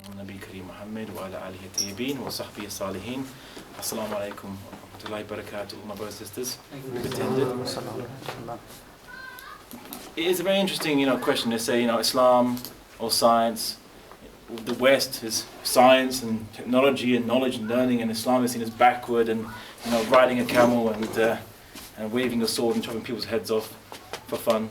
Nabi Kareem Muhammad wa ala alihi tayyibin wa sahbihi salihin. Assalamu alaikum wa rahmatullahi wa barakatuh, my brothers and sisters who've attended. It is a very interesting, question. They say, Islam or science. The West is science and technology and knowledge and learning, and Islam is seen as backward and riding a camel and waving a sword and chopping people's heads off for fun.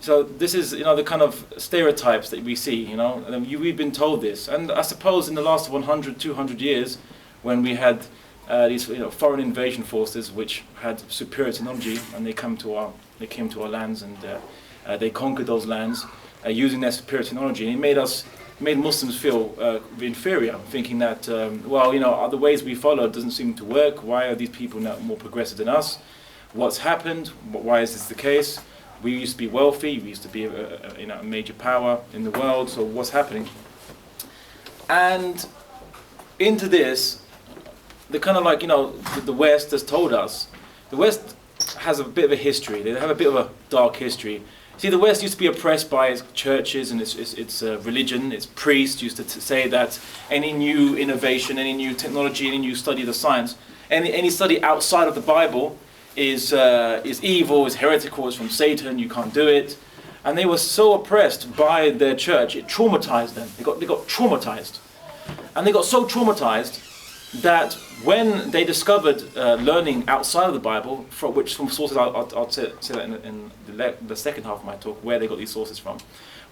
So this is the kind of stereotypes that we see. And we've been told this, and I suppose in the last 100, 200 years, when we had these foreign invasion forces which had superior technology, and they came to our lands and they conquered those lands using their superior technology, and it made Muslims feel inferior, thinking that the ways we follow doesn't seem to work. Why are these people now more progressive than us? What's happened? Why is this the case? We used to be wealthy. We used to be a major power in the world. So what's happening? And into this, the kind of the West has told us. The West has a bit of a history. They have a bit of a dark history. See, the West used to be oppressed by its churches and its religion. Its priests used to say that any new innovation, any new technology, any new study of the science, any study outside of the Bible is evil, is heretical, is from Satan. You can't do it. And they were so oppressed by their church, it traumatized them. They got traumatized, and they got so traumatized that when they discovered learning outside of the Bible, from sources I'll say that in the second half of my talk, where they got these sources from.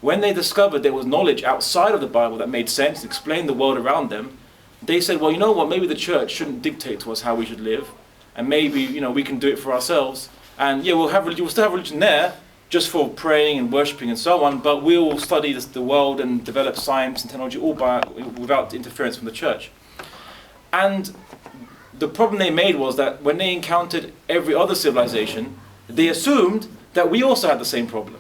When they discovered there was knowledge outside of the Bible that made sense, explained the world around them, they said, well, you know what, maybe the church shouldn't dictate to us how we should live, and maybe we can do it for ourselves. And we'll still have religion there, just for praying and worshipping and so on, but we'll study the world and develop science and technology all without interference from the church. And the problem they made was that when they encountered every other civilization, they assumed that we also had the same problem.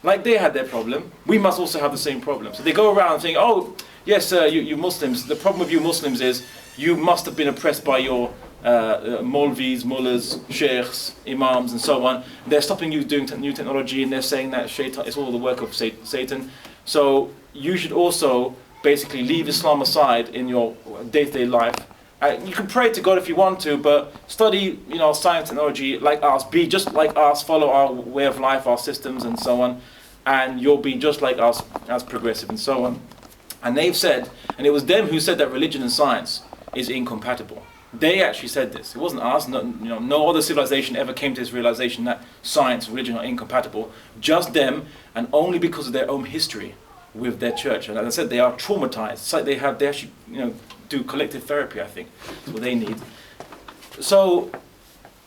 Like they had their problem, we must also have the same problem. So they go around saying, oh, yes, you Muslims, the problem with you Muslims is you must have been oppressed by your Maulvis, mullahs, sheikhs, imams and so on. They're stopping you doing new technology, and they're saying that shaitan, it's all the work of Satan. So you should also basically leave Islam aside in your day-to-day life. You can pray to God if you want to, but study, science, technology like us. Be just like us. Follow our way of life, our systems, and so on. And you'll be just like us, as progressive, and so on. And they've said, and it was them who said that religion and science is incompatible. They actually said this. It wasn't us. No other civilization ever came to this realization that science and religion are incompatible. Just them, and only because of their own history with their church. And as I said, they are traumatized. It's like they actually do collective therapy, I think. That's what they need. So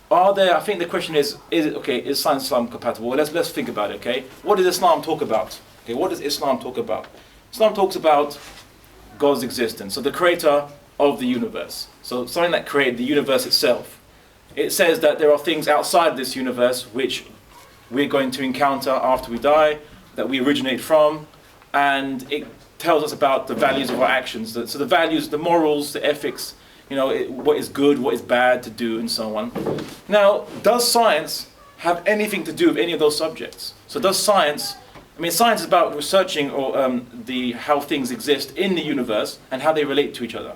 I think the question is science and Islam compatible? Well, let's think about it, okay? What does Islam talk about? Okay, what does Islam talk about? Islam talks about God's existence, so the creator of the universe. So something that created the universe itself. It says that there are things outside this universe which we're going to encounter after we die, that we originate from, and it tells us about the values of our actions. So the values, the morals, the ethics, what is good, what is bad to do, and so on. Now, does science have anything to do with any of those subjects? So does science is about researching how things exist in the universe and how they relate to each other.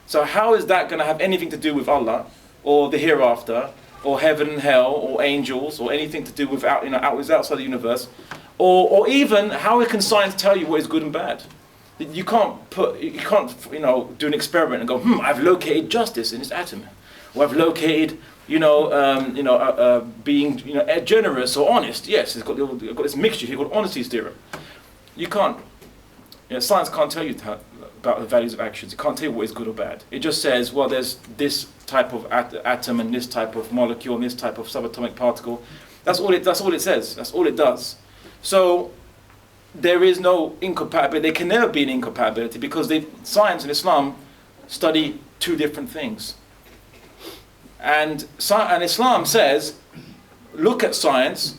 So how is that going to have anything to do with Allah, or the hereafter, or heaven and hell, or angels, or anything to do with outside the universe? Or even, how can science tell you what is good and bad? You can't do an experiment and go, I've located justice in this atom, or I've located, being, generous or honest. Yes, it's got this mixture here called honesty theorem. You can't. Science can't tell you about the values of actions. It can't tell you what is good or bad. It just says, well, there's this type of atom and this type of molecule and this type of subatomic particle. That's all it says. That's all it does. So there is no incompatibility. There can never be an incompatibility because science and Islam study two different things. And Islam says, look at science,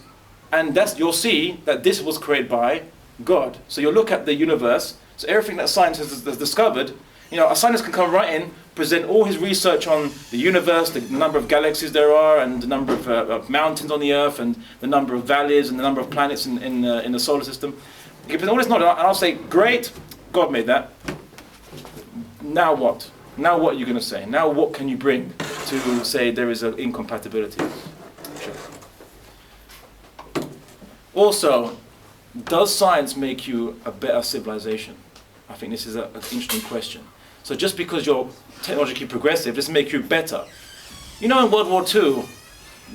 and you'll see that this was created by God. So you'll look at the universe. So everything that science has discovered, a scientist can come right in, present all his research on the universe, the number of galaxies there are, and the number of mountains on the Earth, and the number of valleys, and the number of planets in the solar system. He can present all this knowledge, and I'll say, great, God made that. now what? Now what are you going to say? Now what can you bring to say there is an incompatibility? Sure. Also, does science make you a better civilization? I think this is an interesting question. So just because you're technologically progressive doesn't make you better. You know, in World War II,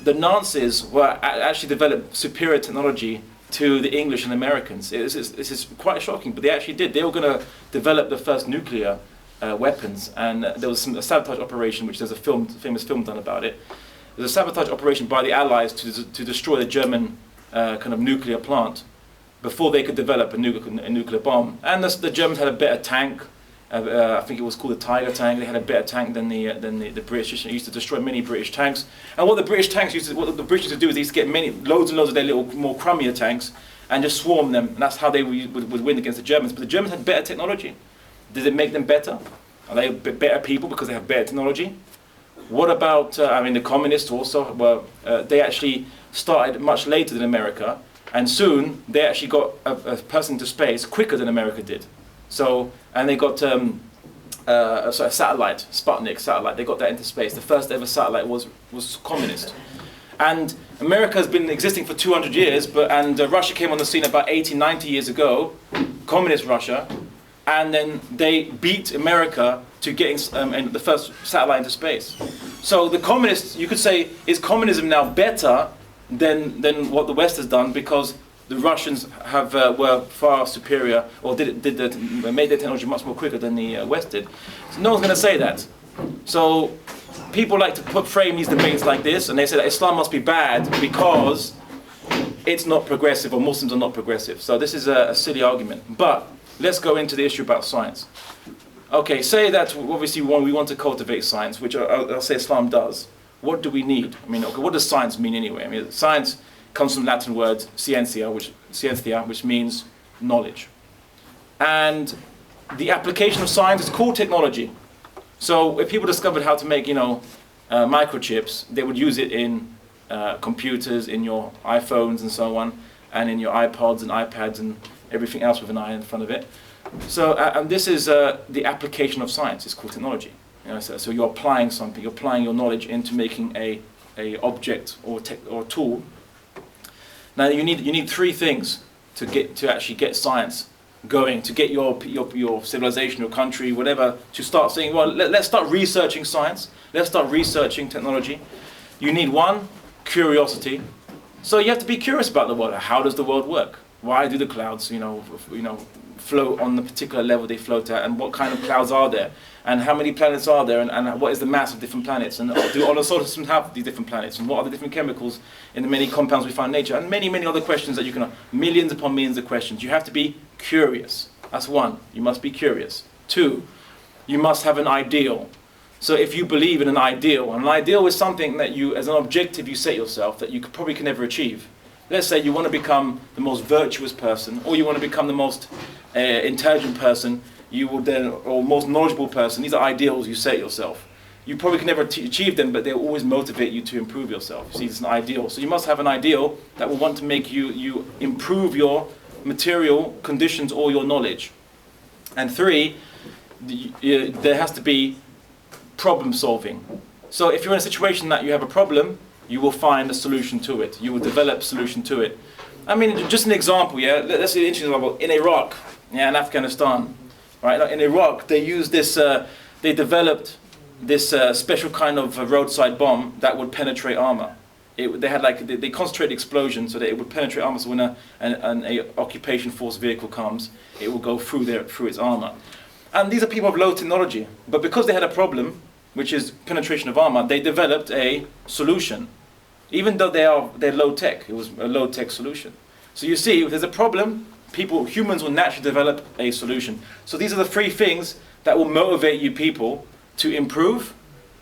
the Nazis actually developed superior technology to the English and Americans. This is quite shocking, but they actually did. They were going to develop the first nuclear weapons, and there was a sabotage operation, which there's a famous film done about it. There's a sabotage operation by the Allies to destroy the German kind of nuclear plant before they could develop a nuclear bomb. And the Germans had a better tank. I think it was called the Tiger tank. They had a better tank than the British. It used to destroy many British tanks. And what the British used to do is they used to get loads and loads of their little more crummier tanks and just swarm them. And that's how they would win against the Germans. But the Germans had better technology. Did it make them better? Are they better people because they have better technology? What about, I mean, the communists also were, they actually started much later than America, and soon they actually got a person into space quicker than America did. So, and they got a satellite, Sputnik satellite, they got that into space. The first ever satellite was communist. And America has been existing for 200 years, and Russia came on the scene about 80, 90 years ago, communist Russia, and then they beat America to getting the first satellite into space. So the communists, you could say, is communism now better than what the West has done because the Russians were far superior, or made their technology much more quicker than the West did? So no one's going to say that. So people like to frame these debates like this, and they say that Islam must be bad because it's not progressive, or Muslims are not progressive. So this is a silly argument. But let's go into the issue about science. Okay, say that obviously we want to cultivate science, which I'll say Islam does. What do we need? I mean, okay, what does science mean anyway? I mean, science comes from the Latin word scientia, which means knowledge. And the application of science is called technology. So if people discovered how to make, microchips, they would use it in computers, in your iPhones and so on, and in your iPods and iPads and everything else with an eye in front of it. So, and this is the application of science. It's called technology. So you're applying something. You're applying your knowledge into making a object or tool. Now you need three things to actually get science going, to get your civilization, your country, whatever, to start saying, well, let's start researching science. Let's start researching technology. You need one, curiosity. So you have to be curious about the world. How does the world work? Why do the clouds, float on the particular level they float at, and what kind of clouds are there, and how many planets are there, and what is the mass of different planets, and do all the solar systems have these different planets, and what are the different chemicals in the many compounds we find in nature, and many, many other questions that you can, millions upon millions of questions. You have to be curious. That's one. You must be curious. Two, you must have an ideal. So if you believe in an ideal is something that you, as an objective, you set yourself that you probably can never achieve. Let's say you want to become the most virtuous person, or you want to become the most intelligent person, or most knowledgeable person. These are ideals you set yourself. You probably can never achieve them, but they'll always motivate you to improve yourself. See, it's an ideal. So you must have an ideal that will want to make you improve your material conditions or your knowledge. And three, there has to be problem solving. So if you're in a situation that you have a problem, you will find a solution to it. You will develop a solution to it. I mean, just an example, yeah? Let's say an interesting example. In Iraq, and Afghanistan, right? In Iraq, they used this, they developed this special kind of roadside bomb that would penetrate armor. They concentrated explosion so that it would penetrate armor, so when an occupation force vehicle comes, it will go through its armor. And these are people of low technology, but because they had a problem, which is penetration of armor, they developed a solution. Even though they're low tech, it was a low tech solution. So you see, if there's a problem, humans will naturally develop a solution. So these are the three things that will motivate you people to improve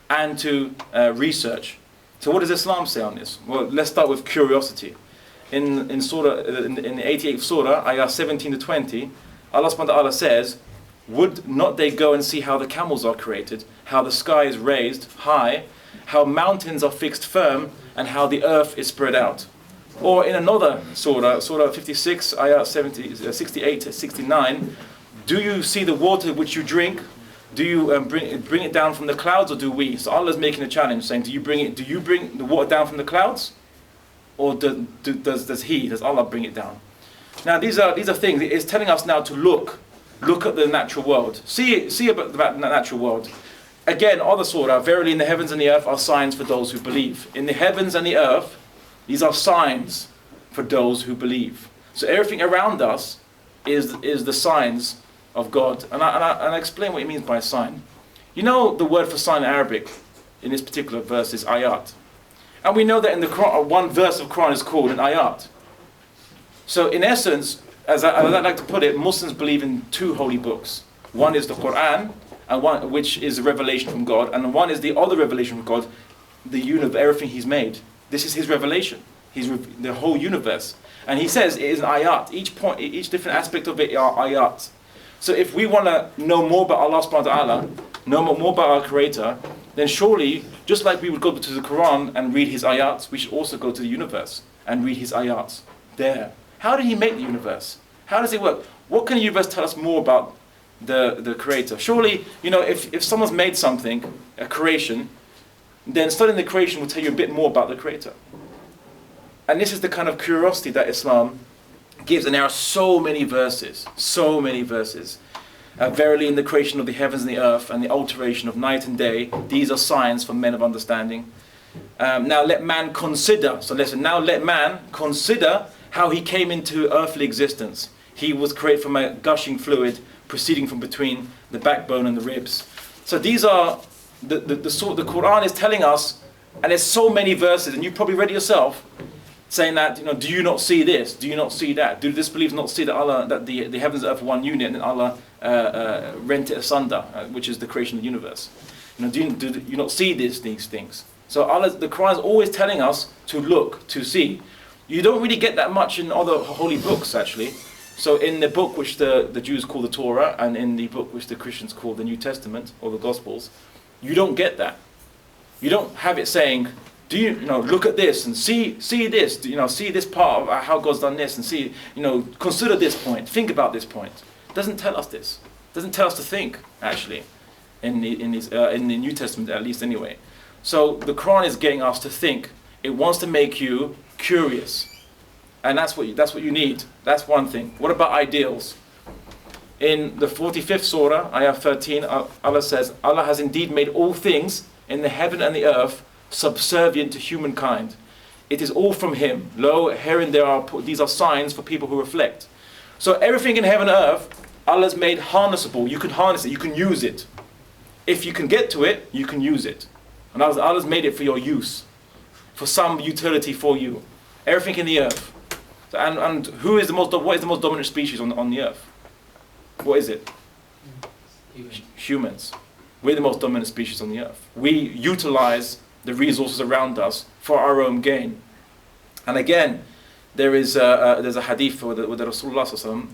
and to research. So what does Islam say on this? Well, let's start with curiosity. In the 88th surah, ayah 17 to 20, Allah subhanahu wa ta'ala says, would not they go and see how the camels are created, how the sky is raised high, how mountains are fixed firm, and how the earth is spread out? Or in another surah, surah 56, ayah 68 to 69, do you see the water which you drink, Do you bring it down from the clouds, or do we? So Allah's making a challenge, saying, do you bring the water down from the clouds, or does Allah bring it down? Now these are things. It's telling us now to look at the natural world. See about the natural world. Again, other surah, verily in the heavens and the earth are signs for those who believe. In the heavens and the earth, these are signs for those who believe. So everything around us is the signs of God. And I explain what he means by sign. You know the word for sign in Arabic in this particular verse is ayat. And we know that in the Quran, one verse of Quran is called an ayat. So in essence, as I like to put it, Muslims believe in two holy books. One is the Quran, and one which is a revelation from God, and one is the other revelation from God, the universe, everything He's made. This is His revelation. The whole universe. And He says it is an ayat. Each different aspect of it are ayat. So if we want to know more about Allah subhanahu wa ta'ala, know more about our Creator, then surely, just like we would go to the Quran and read His ayats, we should also go to the universe and read His ayats there. How did He make the universe? How does it work? What can the universe tell us more about the Creator? Surely, if someone's made something, a creation, then studying the creation will tell you a bit more about the Creator. And this is the kind of curiosity that Islam gives, and there are so many verses. Verily in the creation of the heavens and the earth and the alteration of night and day, these are signs for men of understanding. Now let man consider, so listen, now let man consider how he came into earthly existence. He was created from a gushing fluid proceeding from between the backbone and the ribs. So these are, the Quran is telling us, and there's so many verses, and you probably read it yourself, saying that, do you not see this? Do you not see that? Do the disbelievers not see that Allah, that the heavens and earth are one unit, and Allah rent it asunder, which is the creation of the universe? Do you not see these things? So the Quran is always telling us to look, to see. You don't really get that much in other holy books, actually. So in the book which the Jews call the Torah, and in the book which the Christians call the New Testament, or the Gospels, you don't get that. You don't have it saying, do you look at this and see this, see this part of how God's done this, and see, consider this point, think about this point. It doesn't tell us this. It doesn't tell us to think, actually, in the New Testament, at least anyway. So the Quran is getting us to think. It wants to make you curious, and that's what you need. That's one thing. What about ideals? In the 45th surah, ayah 13, Allah says, Allah has indeed made all things in the heaven and the earth subservient to humankind. It is all from Him. Lo, herein these are signs for people who reflect. So everything in heaven and earth, Allah's made harnessable. You can harness it, you can use it. If you can get to it, you can use it. And Allah's made it for your use, for some utility for you. Everything in the earth. And what is the most dominant species on the earth? What is it? Humans. We're the most dominant species on the earth. We utilize the resources around us for our own gain. And again, there's a hadith where the Rasulullah ﷺ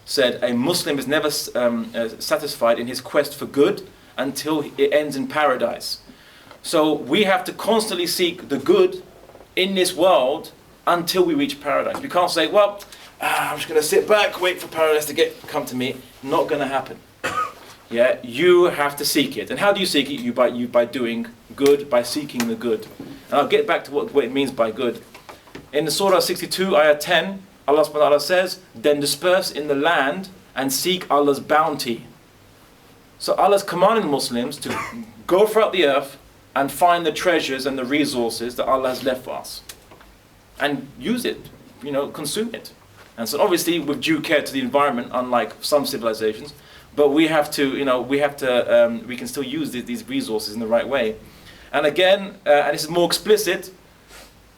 said, a Muslim is never satisfied in his quest for good until it ends in paradise. So we have to constantly seek the good in this world until we reach paradise. We can't say, well, I'm just going to sit back, wait for paradise to come to me. Not going to happen. Yeah, you have to seek it. And how do you seek it? By doing good, by seeking the good. And I'll get back to what it means by good. In the Surah 62, ayah 10, Allah subhanahu wa ta'ala says, then disperse in the land and seek Allah's bounty. So Allah's commanding Muslims to go throughout the earth and find the treasures and the resources that Allah has left for us. And use it, consume it. And so obviously with due care to the environment, unlike some civilizations, but we can still use these resources in the right way. And again, and this is more explicit,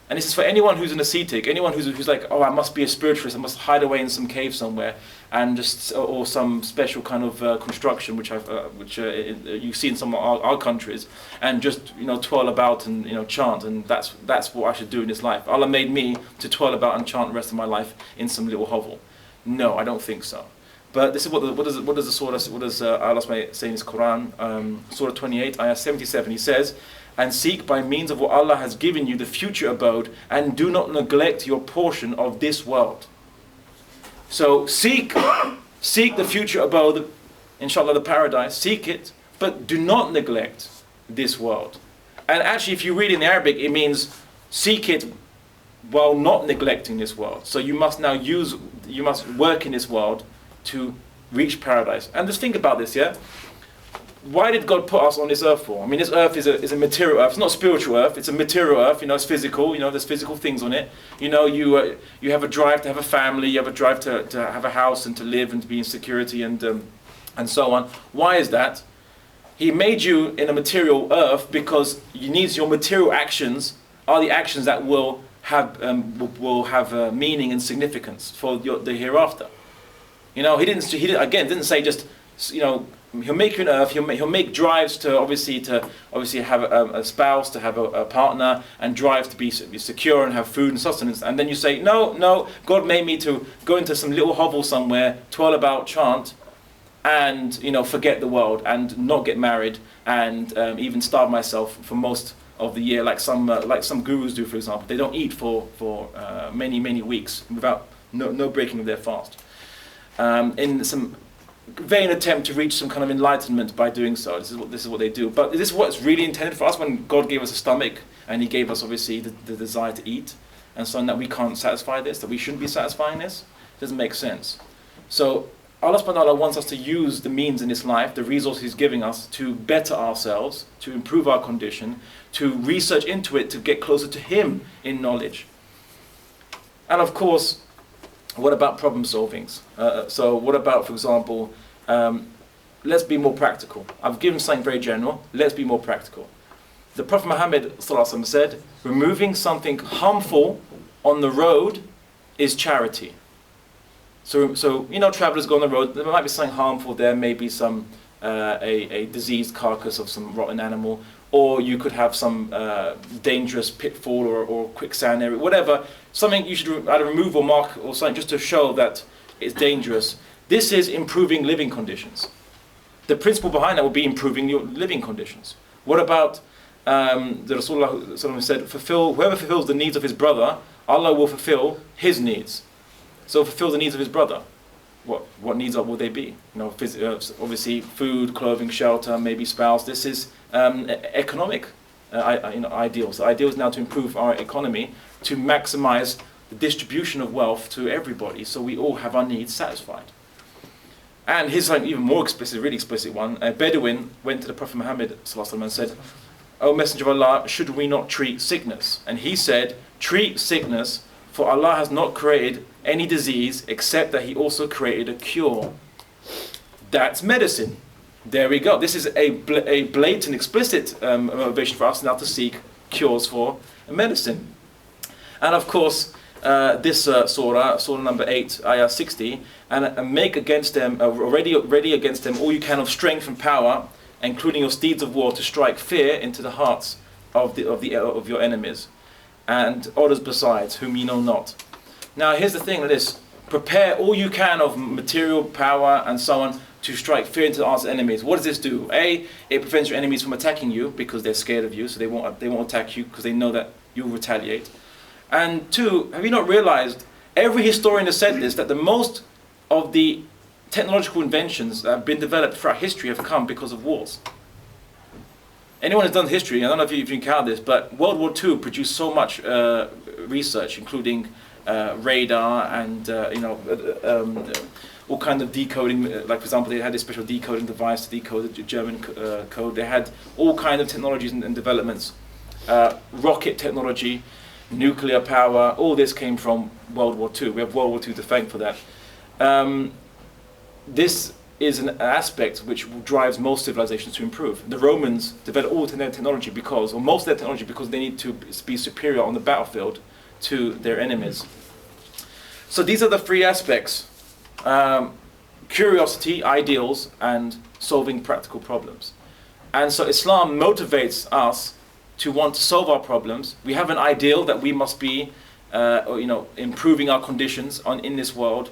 and this is for anyone who's an ascetic, anyone who's like, oh, I must be a spiritualist, I must hide away in some cave somewhere, and or some special kind of construction which you see in some of our countries, and just twirl about and chant, and that's what I should do in this life. Allah made me to twirl about and chant the rest of my life in some little hovel. No, I don't think so. But this is what does Allah say in His Quran, Surah 28, ayah 77. He says, and seek by means of what Allah has given you the future abode, and do not neglect your portion of this world. So seek the future abode, inshallah, the paradise. Seek it, but do not neglect this world. And actually, if you read in the Arabic, it means seek it while not neglecting this world. So you must work in this world to reach paradise. And just think about this, yeah? Why did God put us on this earth for? I mean, this earth is a material earth. It's not a spiritual earth. It's a material earth. It's physical. There's physical things on it. You have a drive to have a family. You have a drive to have a house and to live and to be in security and so on. Why is that? He made you in a material earth because he needs your material actions are the actions that will have meaning and significance for the hereafter. He didn't say just he'll make you an earth. He'll make drives to obviously have a spouse, to have a partner, and drives to be secure and have food and sustenance. And then you say no, God made me to go into some little hovel somewhere, twirl about, chant, and forget the world and not get married and even starve myself for most of the year, like some gurus do, for example. They don't eat for many weeks without no breaking of their fast. In some vain attempt to reach some kind of enlightenment by doing so. This is what they do. But this is what's really intended for us when God gave us a stomach and He gave us obviously the desire to eat, and so that we can't satisfy this, that we shouldn't be satisfying this. It doesn't make sense. So Allah subhanahu wa ta'ala wants us to use the means in this life, the resources He's giving us, to better ourselves, to improve our condition, to research into it, to get closer to Him in knowledge. And of course, what about problem solvings? So what about, for example, let's be more practical. I've given something very general. Let's be more practical. The Prophet Muhammad ﷺ said, removing something harmful on the road is charity. So travelers go on the road, there might be something harmful there, maybe some a diseased carcass of some rotten animal, or you could have some dangerous pitfall or quicksand area, whatever, something you should either remove or mark or something just to show that it's dangerous. This is improving living conditions. The principle behind that would be improving your living conditions. What about the Rasulullah said, whoever fulfills the needs of his brother, Allah will fulfill his needs. So fulfill the needs of his brother. What needs will they be? Obviously food, clothing, shelter, maybe spouse. This is economic ideals. The ideal is now to improve our economy, to maximize the distribution of wealth to everybody, so we all have our needs satisfied. And here's something even more explicit, really explicit one. A Bedouin went to the Prophet Muhammad ﷺ and said, "O Messenger of Allah, should we not treat sickness?" And he said, "Treat sickness, for Allah has not created any disease except that He also created a cure." That's medicine. There we go. This is a blatant, explicit motivation for us now to seek cures for medicine. And of course, this surah number 8, ayah 60, and make against them, ready against them all you can of strength and power, including your steeds of war, to strike fear into the hearts of your enemies, and others besides, whom ye know not. Now here's the thing with this: prepare all you can of material power and so on to strike fear into the hearts of enemies. What does this do? A, it prevents your enemies from attacking you because they're scared of you, so they won't attack you because they know that you'll retaliate. And two, have you not realized, every historian has said this, that the most of the technological inventions that have been developed throughout history have come because of wars. Anyone who's done history, I don't know if you can count this, but World War II produced so much research, including radar and all kinds of decoding. Like for example, they had this special decoding device to decode the German code. They had all kinds of technologies and developments, rocket technology, nuclear power. All this came from World War II. We have World War II to thank for that. This is an aspect which drives most civilizations to improve. The Romans developed all their technology most of their technology because they need to be superior on the battlefield to their enemies. So these are the three aspects: curiosity, ideals, and solving practical problems. And so Islam motivates us to want to solve our problems. We have an ideal that we must be, improving our conditions in this world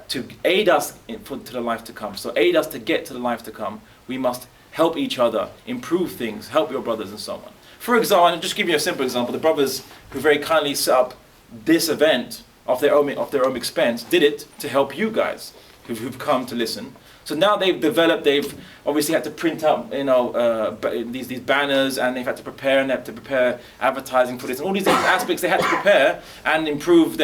to aid us to the life to come. So aid us to get to the life to come. We must help each other, improve things, help your brothers and so on. For example, I'll just give you a simple example. The brothers who very kindly set up this event of their own expense did it to help you guys who've come to listen. So now they've obviously had to print out, these banners, and they've had to prepare, and they have to prepare advertising for this, and all these different aspects they had to prepare and improve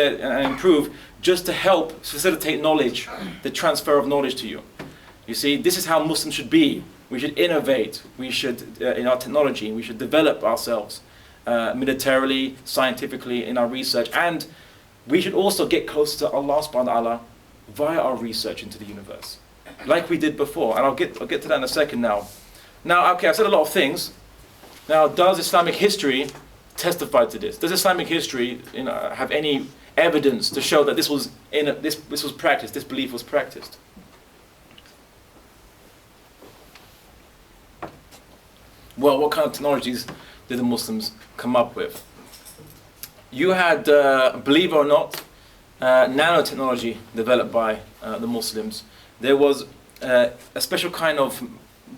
just to help facilitate knowledge, the transfer of knowledge to you. You see, this is how Muslims should be. We should innovate. We should, in our technology, we should develop ourselves militarily, scientifically, in our research, and we should also get closer to Allah subhanahu wa ta'ala via our research into the universe, like we did before. And I'll get to that in a second now. Now, okay, I've said a lot of things. Now, does Islamic history testify to this? Does Islamic history have any evidence to show that this was practiced, this belief was practiced? Well, what kind of technologies did the Muslims come up with? You had, believe it or not, nanotechnology developed by the Muslims. There was a special kind of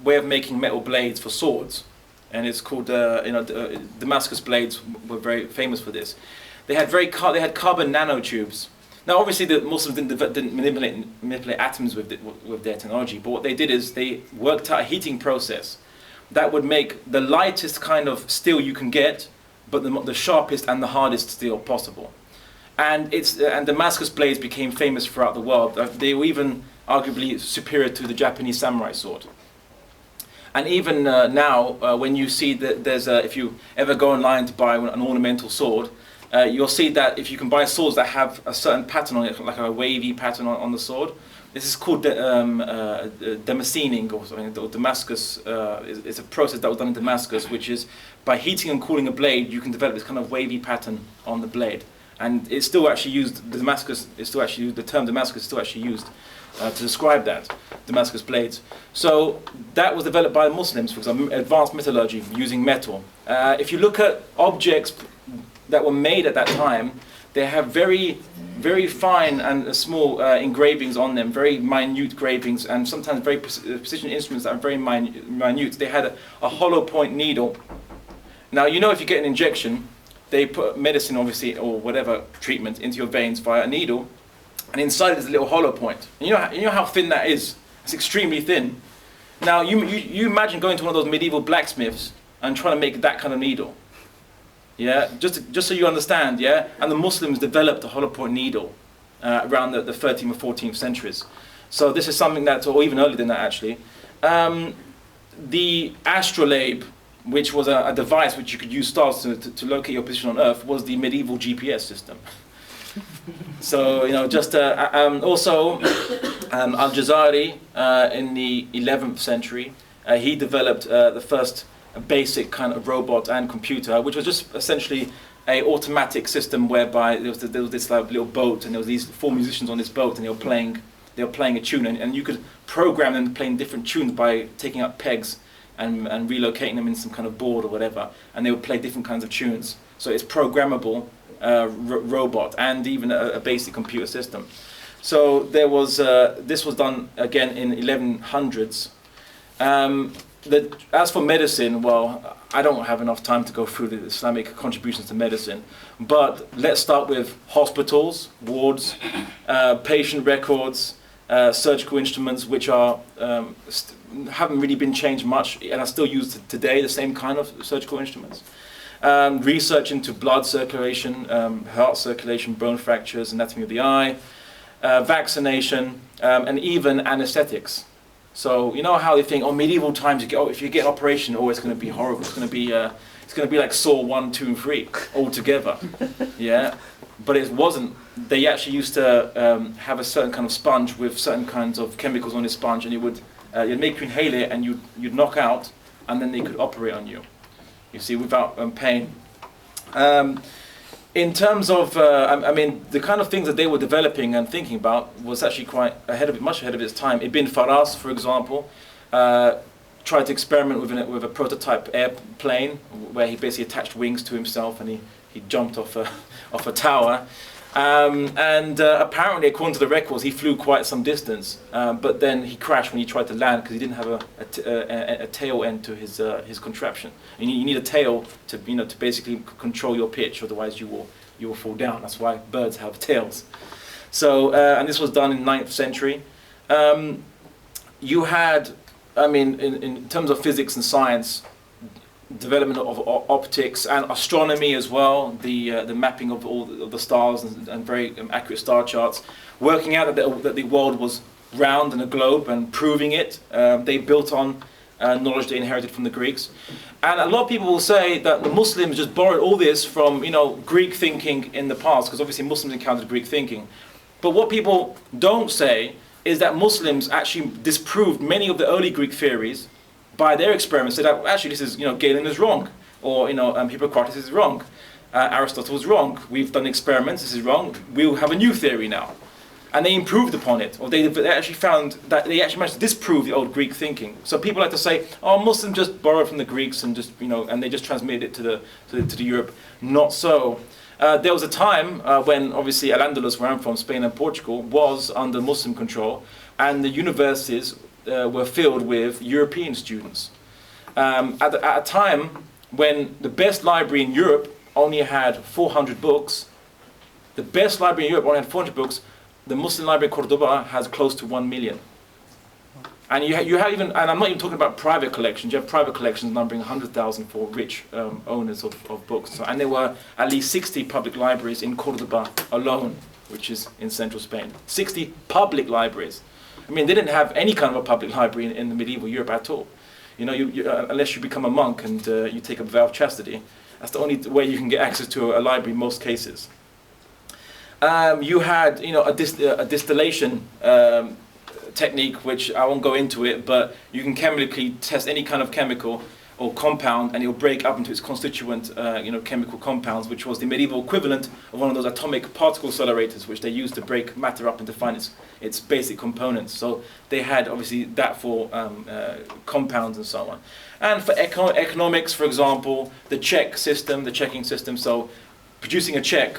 way of making metal blades for swords, and it's called, Damascus blades were very famous for this. They had carbon nanotubes. Now, obviously, the Muslims didn't manipulate atoms with their technology, but what they did is they worked out a heating process that would make the lightest kind of steel you can get, but the sharpest and the hardest steel possible. And Damascus blades became famous throughout the world. They were even arguably superior to the Japanese samurai sword. And even now, when you see that if you ever go online to buy an ornamental sword, you'll see that if you can buy swords that have a certain pattern on it, like a wavy pattern on the sword, this is called Damascening, or something, or Damascus. It's a process that was done in Damascus, which is by heating and cooling a blade, you can develop this kind of wavy pattern on the blade. And it's still actually used, the term Damascus is still actually used to describe that, Damascus blades. So that was developed by Muslims, for example, advanced metallurgy using metal. If you look at objects that were made at that time, they have very, very fine and small engravings on them, very minute engravings, and sometimes very precision instruments that are very minute. They had a hollow point needle. Now, if you get an injection, they put medicine, obviously, or whatever treatment into your veins via a needle, and inside there's a little hollow point. And you know how thin that is? It's extremely thin. Now, you imagine going to one of those medieval blacksmiths and trying to make that kind of needle. Yeah, just so you understand, yeah? And the Muslims developed a hollow point needle around the 13th or 14th centuries. So this is something that, or even earlier than that actually. The astrolabe, which was a device which you could use stars to locate your position on Earth, was the medieval GPS system. So, also Al-Jazari in the 11th century, he developed the first basic kind of robot and computer, which was just essentially a automatic system whereby there was this like little boat, and there was these 4 musicians on this boat, and they were playing a tune, and you could program them playing different tunes by taking up pegs and relocating them in some kind of board or whatever, and they would play different kinds of tunes. So it's programmable robot and even a basic computer system. So there was this was done again in 1100s. As for medicine, well, I don't have enough time to go through the Islamic contributions to medicine, but let's start with hospitals, wards, patient records, surgical instruments, which are haven't really been changed much and are still used today, the same kind of surgical instruments. Research into blood circulation, heart circulation, bone fractures, anatomy of the eye, vaccination, and even anesthetics. So you know how they think, medieval times, if you get an operation, it's going to be horrible. It's going to be like Saw 1, 2, and 3 all together. Yeah, but it wasn't. They actually used to have a certain kind of sponge with certain kinds of chemicals on this sponge, and you'd make you inhale it, and you'd knock out, and then they could operate on you. You see, without pain. In terms of, the kind of things that they were developing and thinking about was actually quite much ahead of its time. Ibn Faras, for example, tried to experiment with a prototype airplane where he basically attached wings to himself, and he jumped off a tower. Apparently, according to the records, he flew quite some distance, but then he crashed when he tried to land because he didn't have a tail end to his contraption. And you need a tail to basically control your pitch, otherwise you will fall down. That's why birds have tails. So and this was done in the 9th century. you had, I mean, in terms of physics and science, development of optics and astronomy as well, the mapping of all of the stars and very accurate star charts, working out that the world was round and a globe and proving it. They built on knowledge they inherited from the Greeks. And a lot of people will say that the Muslims just borrowed all this from, Greek thinking in the past, because obviously Muslims encountered Greek thinking. But what people don't say is that Muslims actually disproved many of the early Greek theories by their experiments. Said that actually this is, Galen is wrong, or Hippocrates is wrong, Aristotle is wrong. We've done experiments. This is wrong. We'll have a new theory now, and they improved upon it, or they actually found that they actually managed to disprove the old Greek thinking. So people like to say, "Oh, Muslims just borrowed from the Greeks and just and they just transmitted it to the Europe." Not so. There was a time when obviously Al-Andalus, where I'm from, Spain and Portugal, was under Muslim control, and the universities were filled with European students. At a time when the best library in Europe only had 400 books, the best library in Europe only had 400 books, the Muslim library in Cordoba has close to 1 million. And you have even, and I'm not even talking about private collections, you have private collections numbering 100,000 for rich owners of books. So, and there were at least 60 public libraries in Cordoba alone, which is in central Spain. 60 public libraries. I mean, they didn't have any kind of a public library in the medieval Europe at all. Unless you become a monk and you take a vow of chastity, that's the only way you can get access to a library in most cases. You had, a distillation technique, which I won't go into it, but you can chemically test any kind of chemical or compound, and it will break up into its constituent, chemical compounds, which was the medieval equivalent of one of those atomic particle accelerators, which they used to break matter up and define its basic components. So they had obviously that for compounds and so on. And for economics, for example, the check system, the checking system. So producing a check,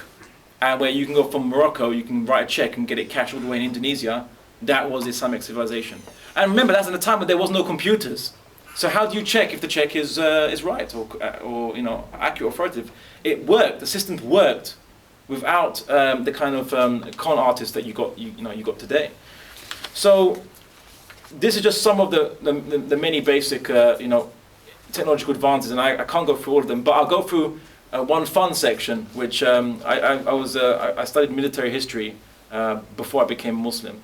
where you can go from Morocco, you can write a check and get it cashed all the way in Indonesia. That was Islamic civilization. And remember, that's in a time when there was no computers. So how do you check if the check is right or accurate, authoritative? It worked. The system worked without the kind of con artists that you got today. So this is just some of the many basic technological advances, and I can't go through all of them, but I'll go through one fun section, which I studied military history before I became a Muslim,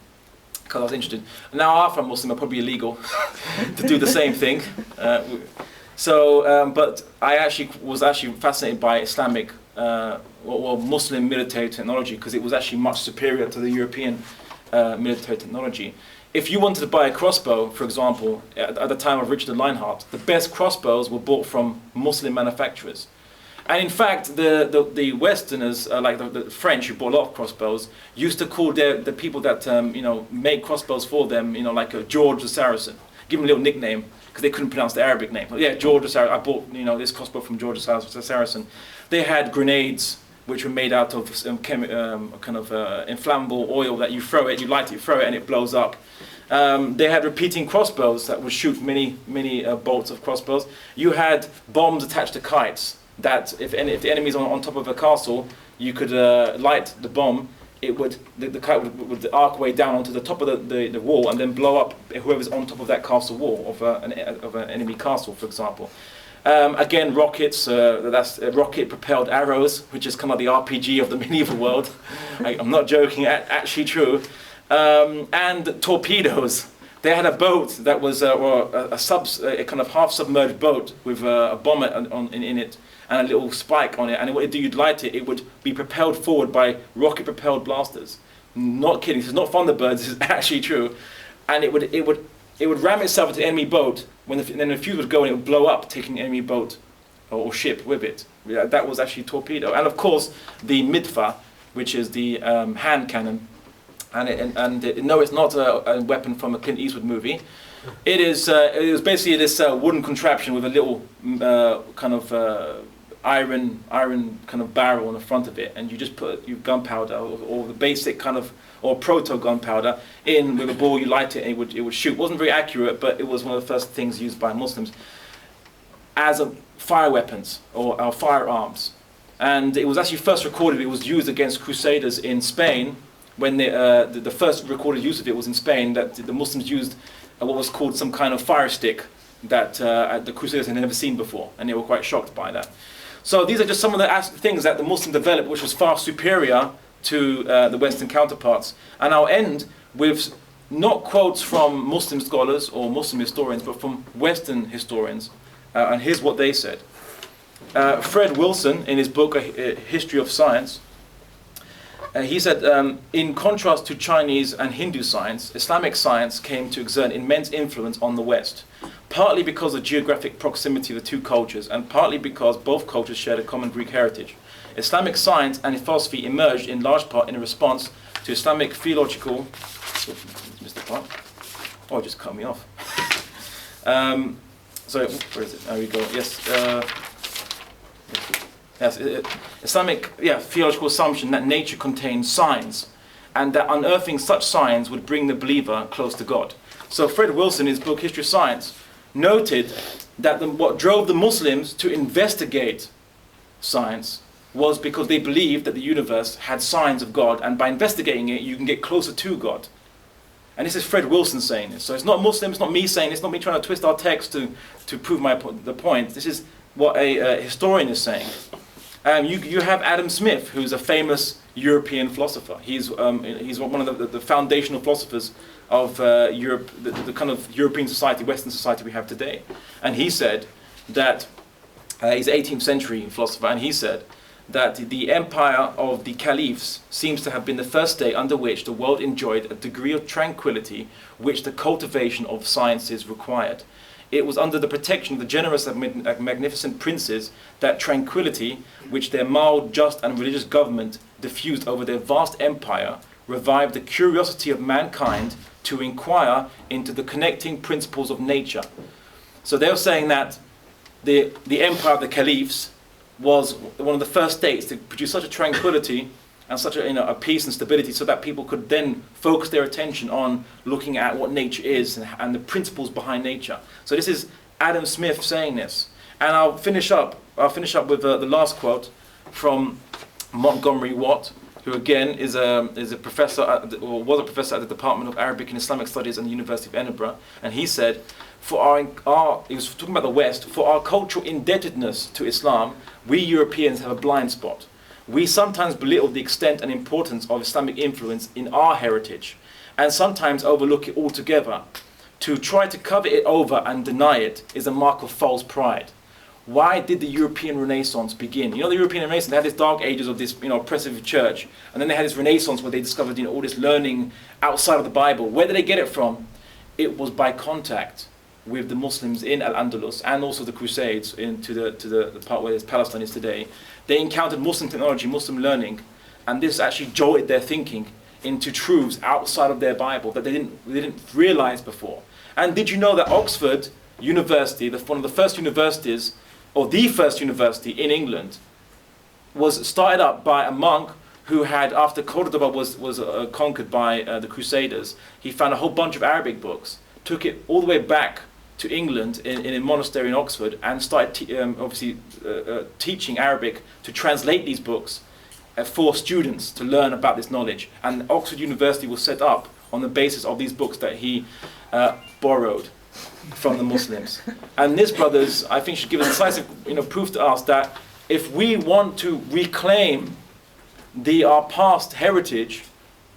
because I was interested. Now after I'm Muslim, I'm probably illegal to do the same thing. But I was fascinated by Islamic or Muslim military technology, because it was actually much superior to the European military technology. If you wanted to buy a crossbow, for example, at the time of Richard and Lionheart, the best crossbows were bought from Muslim manufacturers. And in fact, the Westerners, like the French, who bought a lot of crossbows, used to call the people that make crossbows for them, like George the Saracen. Give them a little nickname because they couldn't pronounce the Arabic name. Yeah, George the Saracen. I bought this crossbow from George the Saracen. They had grenades which were made out of inflammable oil that you throw it, you light it, you throw it, and it blows up. They had repeating crossbows that would shoot many bolts of crossbows. You had bombs attached to kites, that if the enemy's on top of a castle, you could light the bomb. The kite would arc way down onto the top of the wall and then blow up whoever's on top of that castle wall of an enemy castle, for example. Again, rockets, that's rocket-propelled arrows, which is kind of the RPG of the medieval world. I'm not joking, actually true. And torpedoes. They had a boat that was a kind of half-submerged boat with a bomb in it and a little spike on it. And what you'd light it, it would be propelled forward by rocket-propelled blasters. Not kidding. This is not Thunderbirds. This is actually true. And it would ram itself into the enemy boat. Then the fuse would go and it would blow up, taking the enemy boat or ship with it. Yeah, that was actually torpedo. And of course, the midfa, which is the hand cannon. No, it's not a weapon from a Clint Eastwood movie. It was basically this wooden contraption with a little iron kind of barrel on the front of it, and you just put your gunpowder or the basic kind of or proto gunpowder in with a ball. You light it, and it would shoot. It wasn't very accurate, but it was one of the first things used by Muslims as fire weapons or firearms. And it was actually first recorded. It was used against Crusaders in Spain. When the first recorded use of it was in Spain, that the Muslims used what was called some kind of fire stick that the Crusaders had never seen before, and they were quite shocked by that. So these are just some of the things that the Muslims developed, which was far superior to the Western counterparts. And I'll end with not quotes from Muslim scholars or Muslim historians, but from Western historians. And here's what they said. Fred Wilson, in his book, A History of Science, he said, in contrast to Chinese and Hindu science, Islamic science came to exert immense influence on the West, partly because of geographic proximity of the two cultures, and partly because both cultures shared a common Greek heritage. Islamic science and philosophy emerged in large part in a response to Islamic theological... Missed the part. Oh, it just cut me off. Sorry, where is it? There we go. Yes, Islamic theological assumption that nature contains signs, and that unearthing such signs would bring the believer close to God. So Fred Wilson, in his book History of Science, noted that what drove the Muslims to investigate science was because they believed that the universe had signs of God, and by investigating it you can get closer to God. And this is Fred Wilson saying this. So it's not Muslim, it's not me saying this, it's not me trying to twist our text to prove the point. This is what a historian is saying. You have Adam Smith, who's a famous European philosopher. He's one of the foundational philosophers of Europe, the kind of European society, Western society we have today. And he said that, he's an 18th century philosopher, and he said that the empire of the caliphs seems to have been the first state under which the world enjoyed a degree of tranquility which the cultivation of sciences required. It was under the protection of the generous and magnificent princes that tranquility, which their mild, just and religious government diffused over their vast empire, revived the curiosity of mankind to inquire into the connecting principles of nature. So they were saying that the empire of the caliphs was one of the first states to produce such a tranquility and such a peace and stability, so that people could then focus their attention on looking at what nature is and the principles behind nature. So this is Adam Smith saying this. And I'll finish up with the last quote from Montgomery Watt, who again is a professor or was a professor at the Department of Arabic and Islamic Studies at the University of Edinburgh. And he said, he was talking about the West, for our cultural indebtedness to Islam, we Europeans have a blind spot. We sometimes belittle the extent and importance of Islamic influence in our heritage, and sometimes overlook it altogether. To try to cover it over and deny it is a mark of false pride. Why did the European Renaissance begin? The European Renaissance, they had this dark ages of this oppressive church, and then they had this Renaissance where they discovered all this learning outside of the Bible. Where did they get it from? It was by contact with the Muslims in Al-Andalus and also the Crusades into the part where Palestine is today. They encountered Muslim technology, Muslim learning, and this actually jolted their thinking into truths outside of their Bible that they didn't realize before. And did you know that Oxford University, one of the first universities, or the first university in England, was started up by a monk who had, after Cordoba was conquered by the Crusaders, he found a whole bunch of Arabic books, took it all the way back to England in a monastery in Oxford, and started teaching Arabic to translate these books for students to learn about this knowledge. And Oxford University was set up on the basis of these books that he borrowed from the Muslims. And this, brothers, I think should give a decisive proof to us that if we want to reclaim our past heritage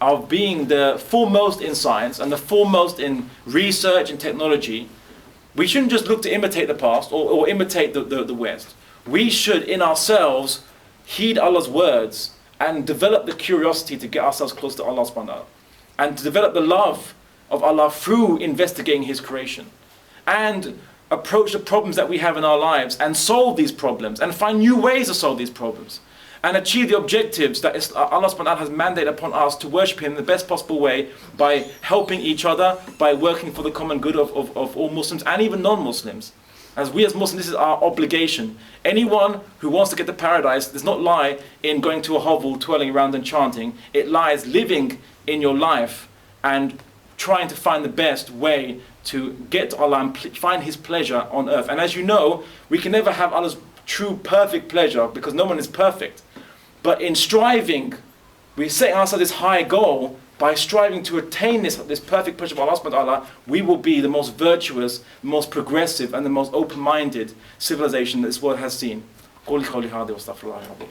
of being the foremost in science and the foremost in research and technology, we shouldn't just look to imitate the past or imitate the West. We should, in ourselves, heed Allah's words and develop the curiosity to get ourselves close to Allah subhanahu wa ta'ala, and to develop the love of Allah through investigating His creation, and approach the problems that we have in our lives and solve these problems and find new ways to solve these problems and achieve the objectives that Allah subhanahu wa ta'ala has mandated upon us to worship Him in the best possible way, by helping each other, by working for the common good of all Muslims and even non-Muslims. As we as Muslims, this is our obligation. Anyone who wants to get to paradise does not lie in going to a hovel, twirling around and chanting. It lies living in your life and trying to find the best way to get to Allah and find His pleasure on earth. And as you know, we can never have Allah's true perfect pleasure because no one is perfect. But in striving, we set ourselves this high goal by striving to attain this perfect push of Allah subhanahu wa ta'ala, we will be the most virtuous, the most progressive, and the most open-minded civilization that this world has seen. قولي قولي هذا واستغفر الله العظيم.